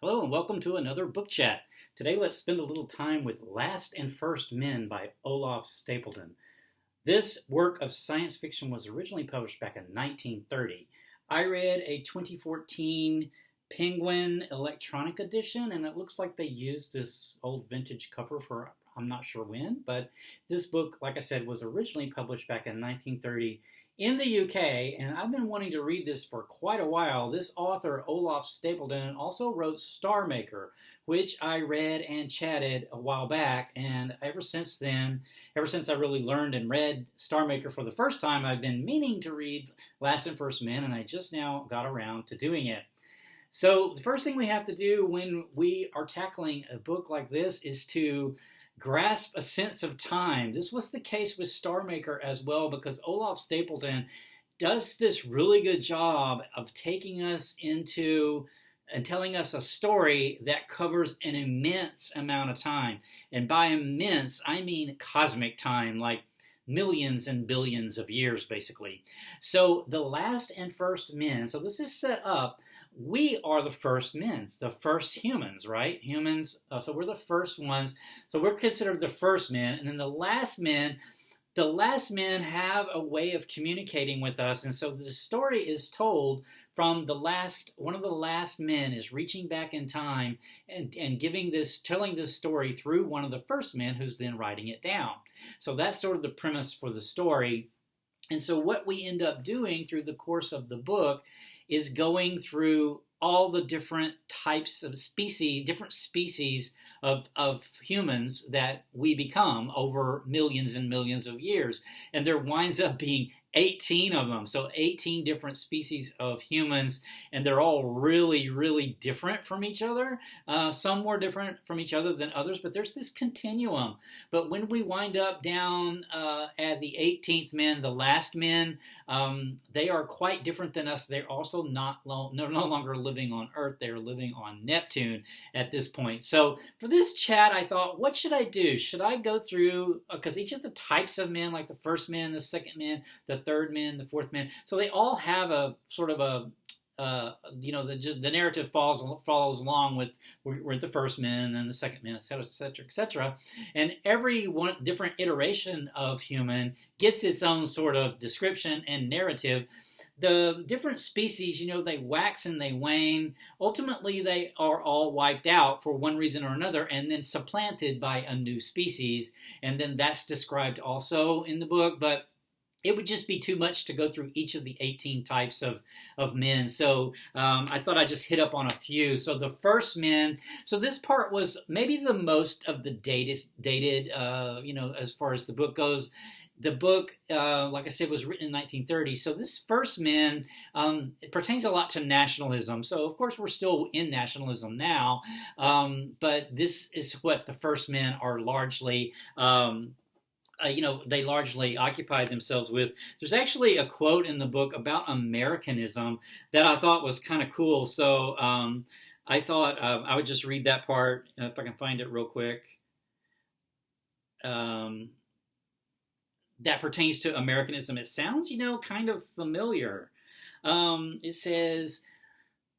Hello and welcome to another book chat. Today let's spend a little time with Last and First Men by Olaf Stapledon. This work of science fiction was originally published back in 1930. I read a 2014 Penguin electronic edition, and it looks like they used this old vintage cover for I'm not sure when, but this book, like I said, was originally published back in 1930 in the UK, and I've been wanting to read this for quite a while. This author, Olaf Stapledon, also wrote Star Maker, which I read and chatted a while back, and ever since then, ever since I really learned and read Star Maker for the first time, I've been meaning to read Last and First Men, and I just now got around to doing it. So the first thing we have to do when we are tackling a book like this is to grasp a sense of time. This was the case with Star Maker as well, because Olaf Stapledon does this really good job of taking us into and telling us a story that covers an immense amount of time. And by immense, I mean cosmic time, like millions and billions of years, basically. So the Last and First Men, so this is set up, we are the first men, the first humans, right? Humans, so we're the first ones. So we're considered the first men. And then the last men have a way of communicating with us. And so the story is told from one of the last men is reaching back in time and telling this story through one of the first men who's then writing it down. So that's sort of the premise for the story. And so what we end up doing through the course of the book is going through all the different types of species, different species of humans that we become over millions and millions of years. And there winds up being 18 of them. So 18 different species of humans, and they're all really, really different from each other. Some more different from each other than others, but there's this continuum. But when we wind up down at the 18th men, the last men, they are quite different than us. They're also no longer living on Earth. They're living on Neptune at this point. So for this chat, I thought, what should I do? Should I go through, because each of the types of men, like the first man, the second man, the third man, the fourth man, so they all have a sort of a the narrative follows along with we're the first man and then the second man, et cetera, et cetera. And every one different iteration of human gets its own sort of description and narrative. The different species, they wax and they wane. Ultimately, they are all wiped out for one reason or another and then supplanted by a new species. And then that's described also in the book, but it would just be too much to go through each of the 18 types of men. So I thought I'd just hit up on a few. So the first men, so this part was maybe the most of the dated as far as the book goes. The book, like I said, was written in 1930. So this first men, it pertains a lot to nationalism. So, of course, we're still in nationalism now. But this is what the first men are largely they largely occupied themselves with. There's actually a quote in the book about Americanism that I thought was kind of cool. So I thought I would just read that part if I can find it real quick. That pertains to Americanism. It sounds, kind of familiar. It says,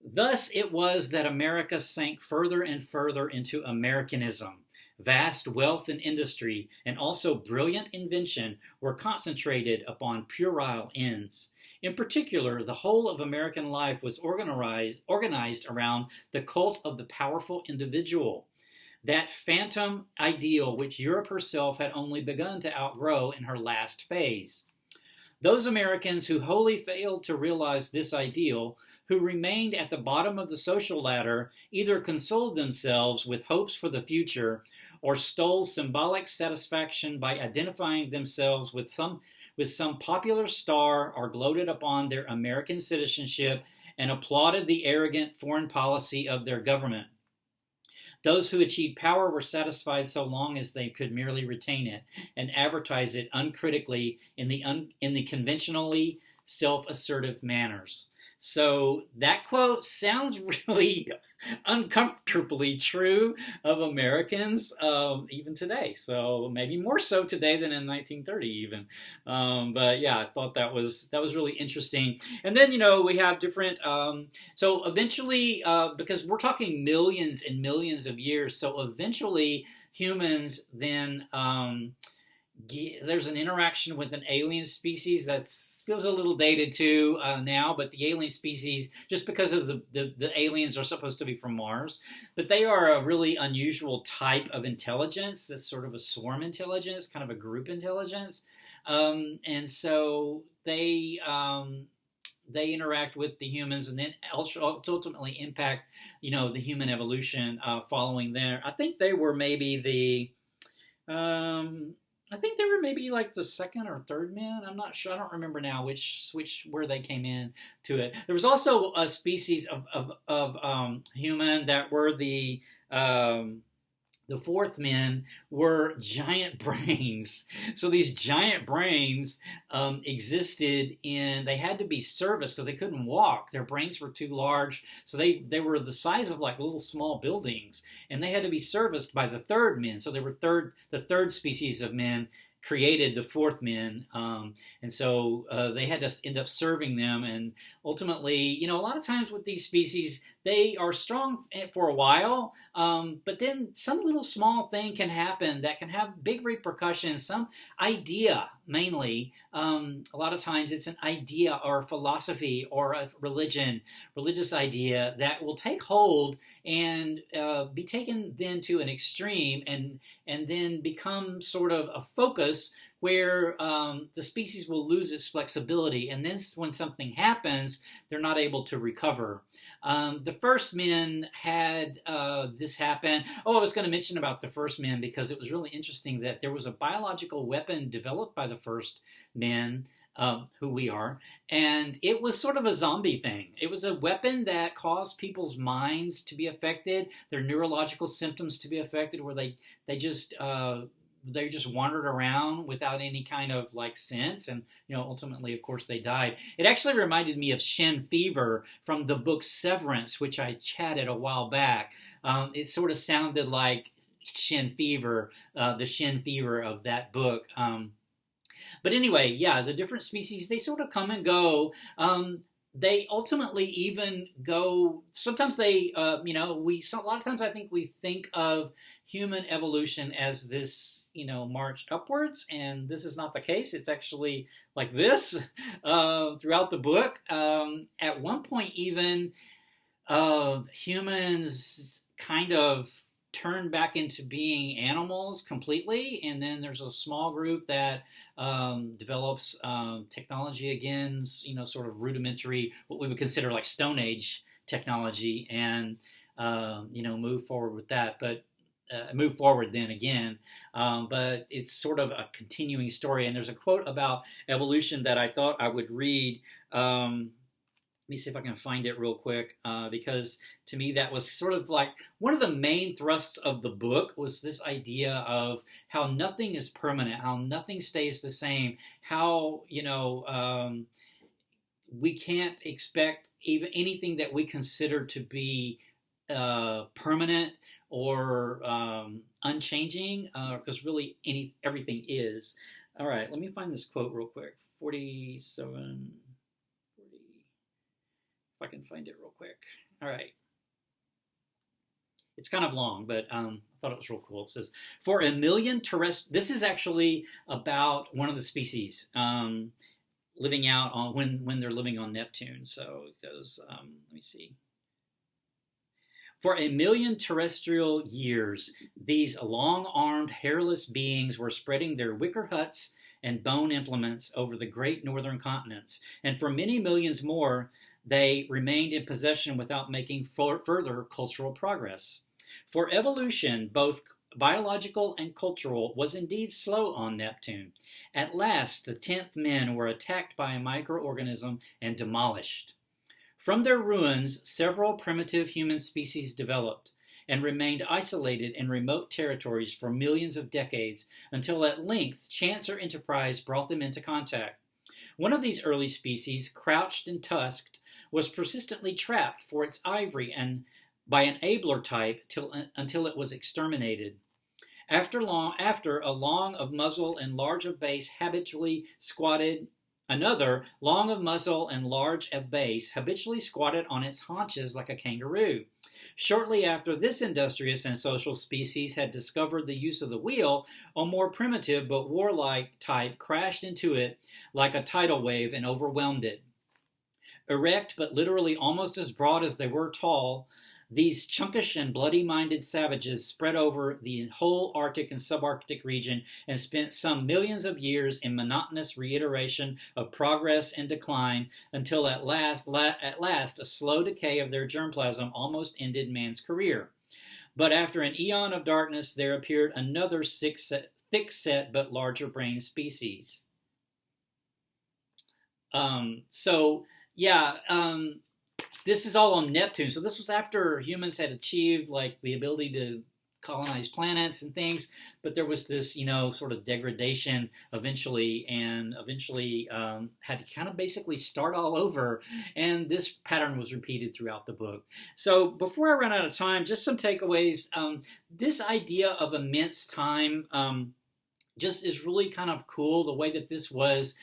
"Thus it was that America sank further and further into Americanism. Vast wealth and industry, and also brilliant invention, were concentrated upon puerile ends. In particular, the whole of American life was organized around the cult of the powerful individual, that phantom ideal which Europe herself had only begun to outgrow in her last phase. Those Americans who wholly failed to realize this ideal, who remained at the bottom of the social ladder, either consoled themselves with hopes for the future or stole symbolic satisfaction by identifying themselves with some popular star, or gloated upon their American citizenship and applauded the arrogant foreign policy of their government. Those who achieved power were satisfied so long as they could merely retain it and advertise it uncritically in the conventionally self-assertive manners. So that quote sounds really uncomfortably true of Americans even today. So maybe more so today than in 1930 even. But yeah, I thought that was really interesting. And then we have different. So eventually, because we're talking millions and millions of years, so eventually humans then. There's an interaction with an alien species that feels a little dated too now, but the alien species, just because of the aliens are supposed to be from Mars, but they are a really unusual type of intelligence that's sort of a swarm intelligence, kind of a group intelligence. And so they interact with the humans and then ultimately impact, the human evolution following there. I think they were maybe I think they were maybe like the second or third men. I'm not sure. I don't remember now which where they came in to it. There was also a species of human that were the fourth men were giant brains. So these giant brains existed, and they had to be serviced because they couldn't walk. Their brains were too large, so they were the size of like little small buildings, and they had to be serviced by the third men. So they were the third species of men created the fourth men, and so they had to end up serving them. And ultimately, a lot of times with these species, they are strong for a while, but then some little small thing can happen that can have big repercussions. Some idea, mainly, a lot of times it's an idea or a philosophy or a religious idea that will take hold and be taken then to an extreme and then become sort of a focus where the species will lose its flexibility. And then when something happens, they're not able to recover. The first men had this happen. Oh, I was going to mention about the first men because it was really interesting that there was a biological weapon developed by the first men, who we are, and it was sort of a zombie thing. It was a weapon that caused people's minds to be affected, their neurological symptoms to be affected, where they just wandered around without any kind of like sense, and ultimately, of course, they died. It actually reminded me of Shan Fever from the book Severance, which I chatted a while back. It sort of sounded like Shan Fever, the Shan Fever of that book. But anyway, yeah, the different species, they sort of come and go. They ultimately even go, sometimes a lot of times I think we think of human evolution as this, march upwards, and this is not the case. It's actually like this throughout the book. At one point even, humans kind of turn back into being animals completely, and then there's a small group that develops technology again, sort of rudimentary, what we would consider like Stone Age technology, and move forward with that. But move forward then again, but it's sort of a continuing story. And there's a quote about evolution that I thought I would read. Let me see if I can find it real quick, because to me that was sort of like one of the main thrusts of the book was this idea of how nothing is permanent, how nothing stays the same, how, we can't expect even anything that we consider to be permanent or unchanging, because really everything is. All right, let me find this quote real quick. 47... if I can find it real quick. All right. It's kind of long, but I thought it was real cool. It says, for a million this is actually about one of the species living out on when they're living on Neptune. So it goes, let me see. For a million terrestrial years, these long-armed, hairless beings were spreading their wicker huts and bone implements over the great northern continents, and for many millions more, they remained in possession without making further cultural progress. For evolution, both biological and cultural, was indeed slow on Neptune. At last, the 10th men were attacked by a microorganism and demolished. From their ruins, several primitive human species developed and remained isolated in remote territories for millions of decades until at length chance or enterprise brought them into contact. One of these early species, crouched and tusked, was persistently trapped for its ivory and by an abler type until it was exterminated. After a long of muzzle and large of base habitually squatted, another long of muzzle and large of base habitually squatted on its haunches like a kangaroo. Shortly after this industrious and social species had discovered the use of the wheel, a more primitive but warlike type crashed into it like a tidal wave and overwhelmed it. Erect but literally almost as broad as they were tall, these chunkish and bloody-minded savages spread over the whole Arctic and subarctic region and spent some millions of years in monotonous reiteration of progress and decline until at last a slow decay of their germplasm almost ended man's career. But after an eon of darkness, there appeared another thick-set but larger-brained species. This is all on Neptune. So this was after humans had achieved like the ability to colonize planets and things, but there was this, sort of degradation eventually had to kind of basically start all over, and this pattern was repeated throughout the book. So before I run out of time, just some takeaways. This idea of immense time just is really kind of cool, the way that this was.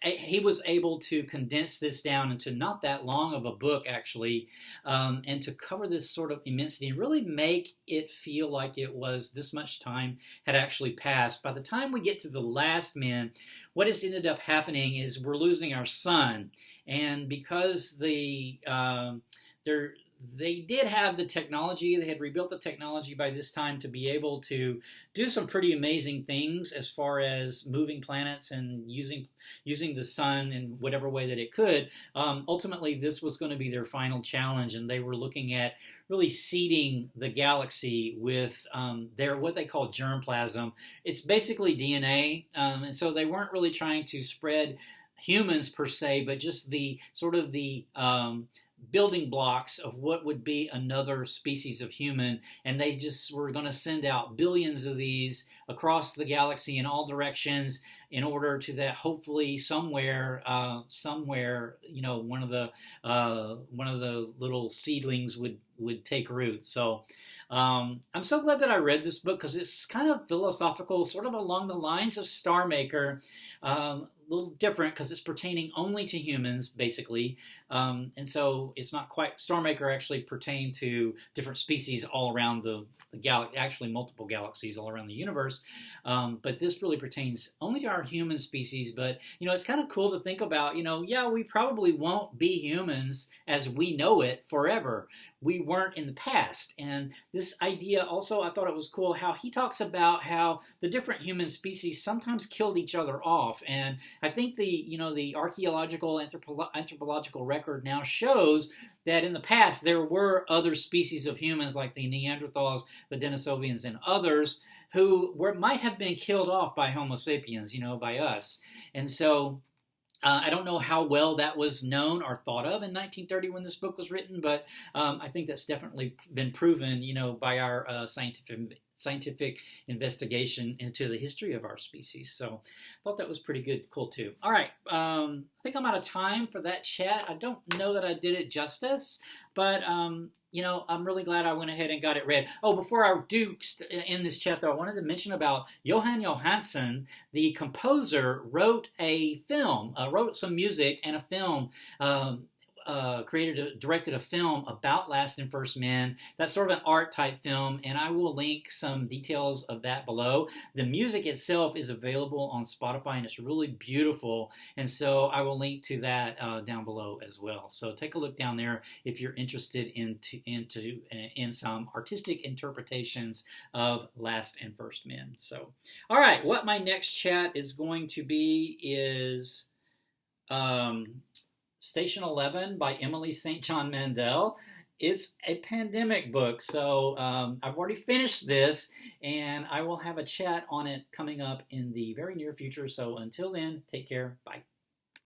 He was able to condense this down into not that long of a book, actually, and to cover this sort of immensity and really make it feel like it was this much time had actually passed. By the time we get to the last men, what has ended up happening is we're losing our sun, and because they did have the technology. They had rebuilt the technology by this time to be able to do some pretty amazing things as far as moving planets and using the sun in whatever way that it could. Ultimately, this was going to be their final challenge, and they were looking at really seeding the galaxy with their what they call germplasm. It's basically DNA, and so they weren't really trying to spread humans per se, but just the sort of the building blocks of what would be another species of human, and they just were going to send out billions of these across the galaxy in all directions in order to that hopefully somewhere one of the little seedlings would take root. So I'm so glad that I read this book, because it's kind of philosophical, sort of along the lines of Star Maker. A little different because it's pertaining only to humans, basically. And so it's not quite, Star Maker actually pertained to different species all around the galaxy, actually multiple galaxies all around the universe. But this really pertains only to our human species. But, it's kind of cool to think about, we probably won't be humans as we know it forever. We weren't in the past. And this idea also, I thought it was cool how he talks about how the different human species sometimes killed each other off. And I think the archaeological, anthropological record now shows that in the past there were other species of humans like the Neanderthals, the Denisovians, and others who might have been killed off by Homo sapiens, by us. And so I don't know how well that was known or thought of in 1930 when this book was written, but I think that's definitely been proven, by our scientific investigation into the history of our species. So I thought that was pretty cool too. All right, I think I'm out of time for that chat. I don't know that I did it justice, but I'm really glad I went ahead and got it read. Oh, before I do end this chat, though, I wanted to mention about Johan Johansson, the composer, wrote some music and a film, directed a film about Last and First Men. That's sort of an art type film, and I will link some details of that below. The music itself is available on Spotify, and it's really beautiful, and so I will link to that down below as well. So take a look down there if you're interested in some artistic interpretations of Last and First Men. So, all right, what my next chat is going to be is Station 11 by Emily St. John Mandel. It's a pandemic book, so I've already finished this, and I will have a chat on it coming up in the very near future. So until then, take care. Bye.